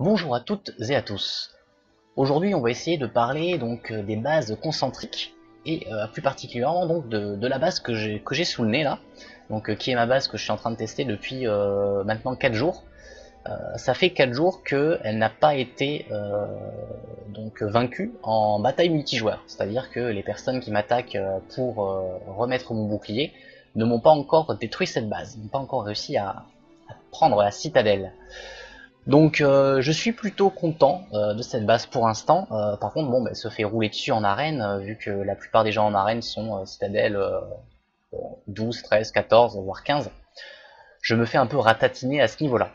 Bonjour à toutes et à tous. Aujourd'hui, on va essayer de parler donc des bases concentriques et plus particulièrement donc de la base que j'ai sous le nez là, donc qui est ma base que je suis en train de tester depuis maintenant 4 jours. Ça fait 4 jours qu'elle n'a pas été donc vaincue en bataille multijoueur, c'est-à-dire que les personnes qui m'attaquent pour remettre mon bouclier ne m'ont pas encore détruit cette base, n'ont pas encore réussi à prendre la citadelle. Donc je suis plutôt content de cette base pour l'instant. Par contre, bon, elle se fait rouler dessus en arène, vu que la plupart des gens en arène sont citadelle 12, 13, 14, voire 15. Je me fais un peu ratatiner à ce niveau-là.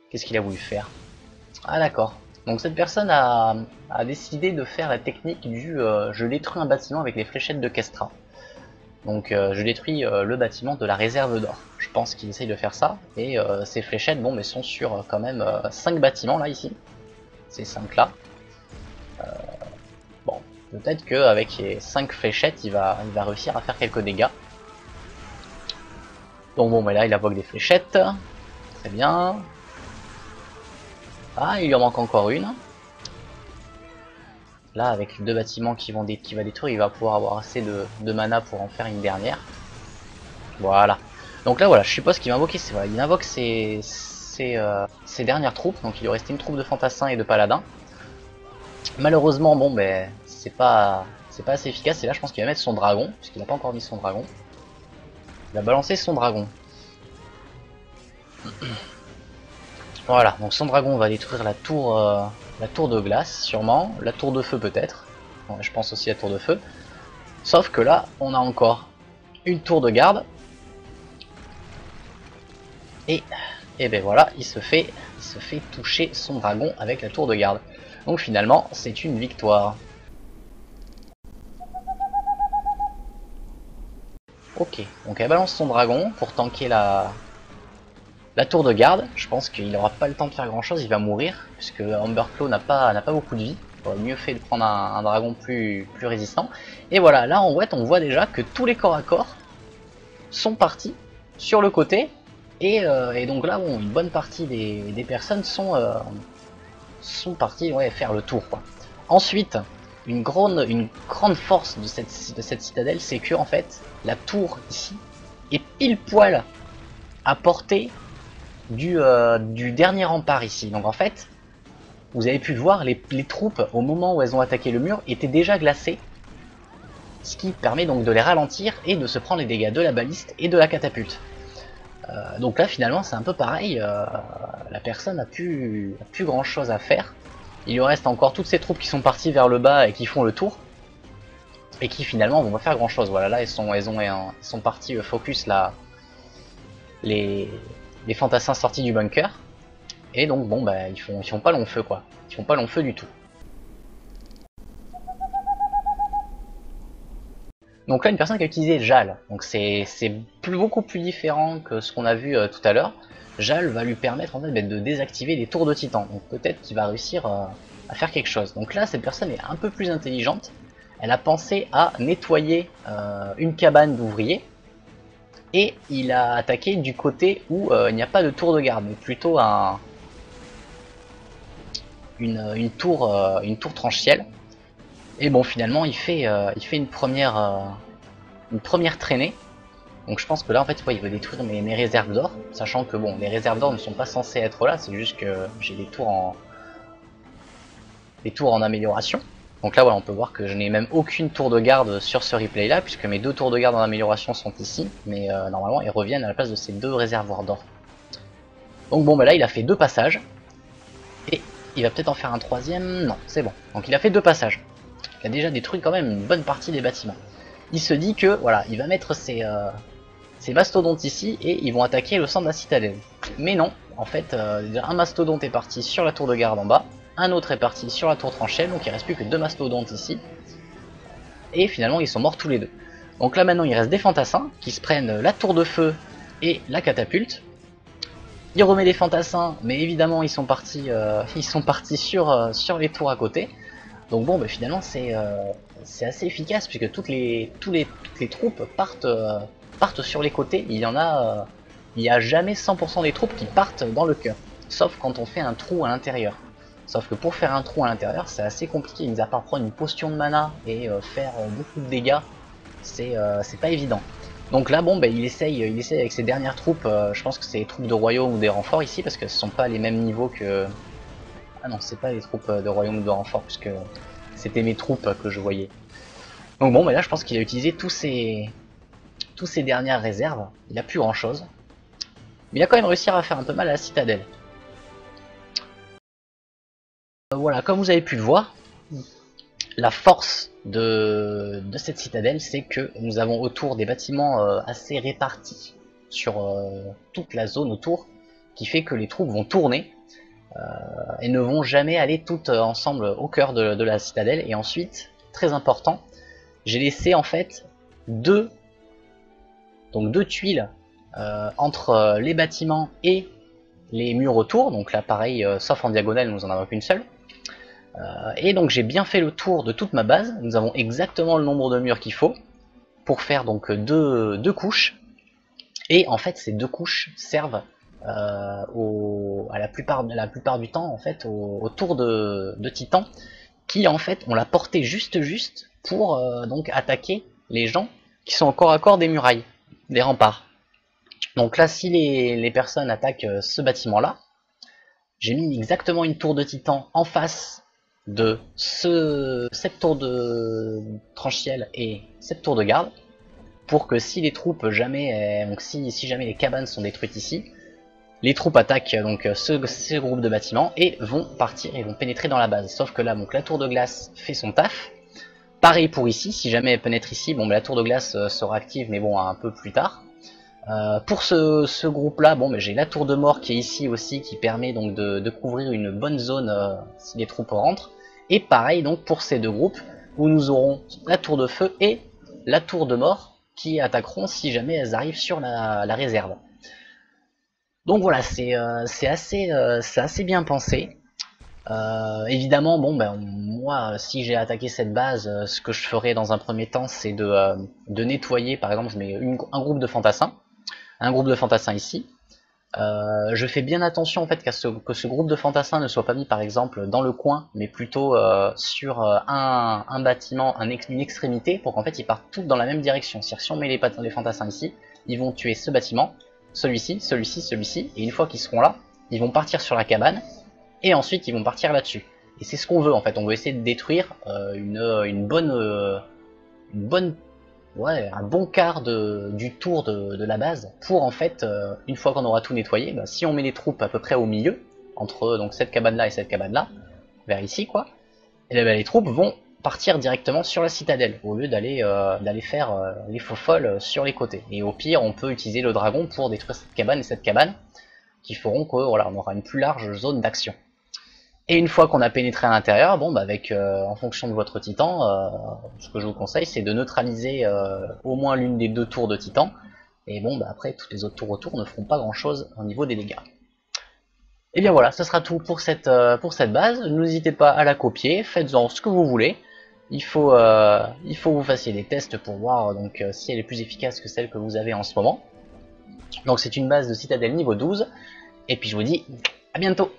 Qu'est-ce qu'il a voulu faire? Ah d'accord. Donc cette personne a décidé de faire la technique du je détruis un bâtiment avec les fléchettes de Kestra. Donc je détruis le bâtiment de la réserve d'or. Je pense qu'il essaye de faire ça. Et ces fléchettes, bon, mais sont sur quand même 5 bâtiments là ici. Ces 5 là. Bon, peut-être qu'avec les 5 fléchettes, il va réussir à faire quelques dégâts. Donc bon, mais là il invoque des fléchettes. Très bien. Ah, il lui en manque encore une. Là, avec les deux bâtiments qu'il va détruire, il va pouvoir avoir assez de mana pour en faire une dernière. Voilà. Donc là, voilà, je suppose qu'il va invoquer, voilà, il invoque ses dernières troupes. Donc il lui restait une troupe de fantassins et de paladins. Malheureusement, bon, ben, c'est pas assez efficace. Et là, je pense qu'il va mettre son dragon, puisqu'il n'a pas encore mis son dragon. Il va balancer son dragon. Voilà, donc son dragon va détruire la tour de glace, sûrement. La tour de feu, peut-être. Ouais, je pense aussi la tour de feu. Sauf que là, on a encore une tour de garde. Et ben voilà, il se fait toucher son dragon avec la tour de garde. Donc finalement, c'est une victoire. Ok, donc elle balance son dragon pour tanker la tour de garde. Je pense qu'il n'aura pas le temps de faire grand chose, il va mourir, puisque Amberclaw n'a pas beaucoup de vie. Il aurait mieux fait de prendre un dragon plus résistant. Et voilà, là en fait on voit déjà que tous les corps à corps sont partis sur le côté. Et donc là, bon, une bonne partie des personnes sont parties, ouais, faire le tour, quoi. Ensuite, une grande force de cette citadelle, c'est que en fait, la tour ici est pile poil à portée du dernier rempart ici. Donc en fait, vous avez pu le voir, les troupes, au moment où elles ont attaqué le mur, étaient déjà glacées. Ce qui permet donc de les ralentir et de se prendre les dégâts de la baliste et de la catapulte. Donc là finalement c'est un peu pareil, la personne a plus grand chose à faire. Il lui reste encore toutes ces troupes qui sont parties vers le bas et qui font le tour. Et qui finalement vont pas faire grand chose. Voilà, là elles sont parties focus là, les fantassins sortis du bunker. Et donc bon bah ils font pas long feu quoi. Ils font pas long feu du tout. Donc là une personne qui a utilisé Jal, donc c'est beaucoup plus différent que ce qu'on a vu tout à l'heure. Jal va lui permettre en fait de désactiver les tours de titan, donc peut-être qu'il va réussir à faire quelque chose. Donc là cette personne est un peu plus intelligente, elle a pensé à nettoyer une cabane d'ouvriers, et il a attaqué du côté où il n'y a pas de tour de garde, mais plutôt une tour tranchielle. Et bon finalement il fait une première traînée. Donc je pense que là en fait ouais, il veut détruire mes réserves d'or, sachant que bon les réserves d'or ne sont pas censées être là, c'est juste que j'ai des tours en amélioration. Donc là voilà, on peut voir que je n'ai même aucune tour de garde sur ce replay là, puisque mes deux tours de garde en amélioration sont ici, mais normalement ils reviennent à la place de ces deux réservoirs d'or. Donc bon bah là il a fait deux passages, et il va peut-être en faire un troisième, non c'est bon. Donc il a fait deux passages, il a déjà détruit quand même une bonne partie des bâtiments. Il se dit que voilà, il va mettre ses mastodontes ici et ils vont attaquer le centre de la citadelle. Mais non, en fait, un mastodonte est parti sur la tour de garde en bas, un autre est parti sur la tour tranchelle, donc il reste plus que deux mastodontes ici. Et finalement, ils sont morts tous les deux. Donc là maintenant, il reste des fantassins qui se prennent la tour de feu et la catapulte. Il remet des fantassins, mais évidemment, ils sont partis sur les tours à côté. Donc bon, bah, finalement, c'est assez efficace puisque toutes les troupes partent sur les côtés. Il y en a il n'y a jamais 100% des troupes qui partent dans le cœur, sauf quand on fait un trou à l'intérieur. Sauf que pour faire un trou à l'intérieur, c'est assez compliqué, mis à part prendre une potion de mana et faire beaucoup de dégâts, c'est pas évident. Donc là, bon, il essaye avec ses dernières troupes, je pense que c'est les troupes de royaume ou des renforts ici, parce que ce sont pas les mêmes niveaux que... Ah non, c'est pas les troupes de royaume ou de renfort, puisque c'était mes troupes que je voyais. Donc bon, là, je pense qu'il a utilisé tous ses dernières réserves, il a plus grand chose. Mais il a quand même réussi à faire un peu mal à la citadelle. Voilà, comme vous avez pu le voir, la force de cette citadelle, c'est que nous avons autour des bâtiments assez répartis sur toute la zone autour, qui fait que les troupes vont tourner et ne vont jamais aller toutes ensemble au cœur de la citadelle. Et ensuite, très important, j'ai laissé en fait deux tuiles entre les bâtiments et les murs autour. Donc là, pareil, sauf en diagonale, nous en avons qu'une seule. Et donc j'ai bien fait le tour de toute ma base. Nous avons exactement le nombre de murs qu'il faut pour faire donc deux couches. Et en fait, ces deux couches servent à la plupart du temps en fait au tour de Titan, qui en fait ont la portée juste pour donc attaquer les gens qui sont au corps à corps des murailles, des remparts. Donc là, si les personnes attaquent ce bâtiment-là, j'ai mis exactement une tour de Titan en face de cette tour de tranchiel et cette tour de garde, pour que si les troupes jamais, donc si jamais les cabanes sont détruites ici, les troupes attaquent donc ce groupe de bâtiments et vont partir et vont pénétrer dans la base. Sauf que là, donc la tour de glace fait son taf. Pareil pour ici, si jamais elle pénètre ici, bon, la tour de glace sera active, mais bon, un peu plus tard. Pour ce groupe-là, bon, j'ai la tour de mort qui est ici aussi, qui permet donc de couvrir une bonne zone si les troupes rentrent. Et pareil donc pour ces deux groupes, où nous aurons la tour de feu et la tour de mort qui attaqueront si jamais elles arrivent sur la réserve. Donc voilà, c'est assez bien pensé. Évidemment, bon, moi, si j'ai attaqué cette base, ce que je ferai dans un premier temps, c'est de nettoyer, par exemple, je mets un groupe de fantassins. Un groupe de fantassins ici. Je fais bien attention en fait que ce groupe de fantassins ne soit pas mis par exemple dans le coin, mais plutôt sur un bâtiment, une extrémité, pour qu'en fait ils partent tous dans la même direction. C'est-à-dire si on met les fantassins ici, ils vont tuer ce bâtiment, celui-ci, et une fois qu'ils seront là, ils vont partir sur la cabane, et ensuite ils vont partir là-dessus. Et c'est ce qu'on veut en fait, on veut essayer de détruire une bonne un bon quart du tour de la base pour en fait, une fois qu'on aura tout nettoyé, si on met les troupes à peu près au milieu, entre donc cette cabane là et cette cabane là, vers ici quoi, et les troupes vont partir directement sur la citadelle, au lieu d'aller faire les faux folles sur les côtés. Et au pire, on peut utiliser le dragon pour détruire cette cabane et cette cabane, qui feront que voilà, on aura une plus large zone d'action. Et une fois qu'on a pénétré à l'intérieur, bon, en fonction de votre titan, ce que je vous conseille, c'est de neutraliser au moins l'une des deux tours de titan. Et bon, après, toutes les autres tours autour ne feront pas grand chose au niveau des dégâts. Et bien voilà, ce sera tout pour cette base. N'hésitez pas à la copier, faites-en ce que vous voulez. Il faut que vous fassiez des tests pour voir donc si elle est plus efficace que celle que vous avez en ce moment. Donc c'est une base de citadelle niveau 12. Et puis je vous dis à bientôt.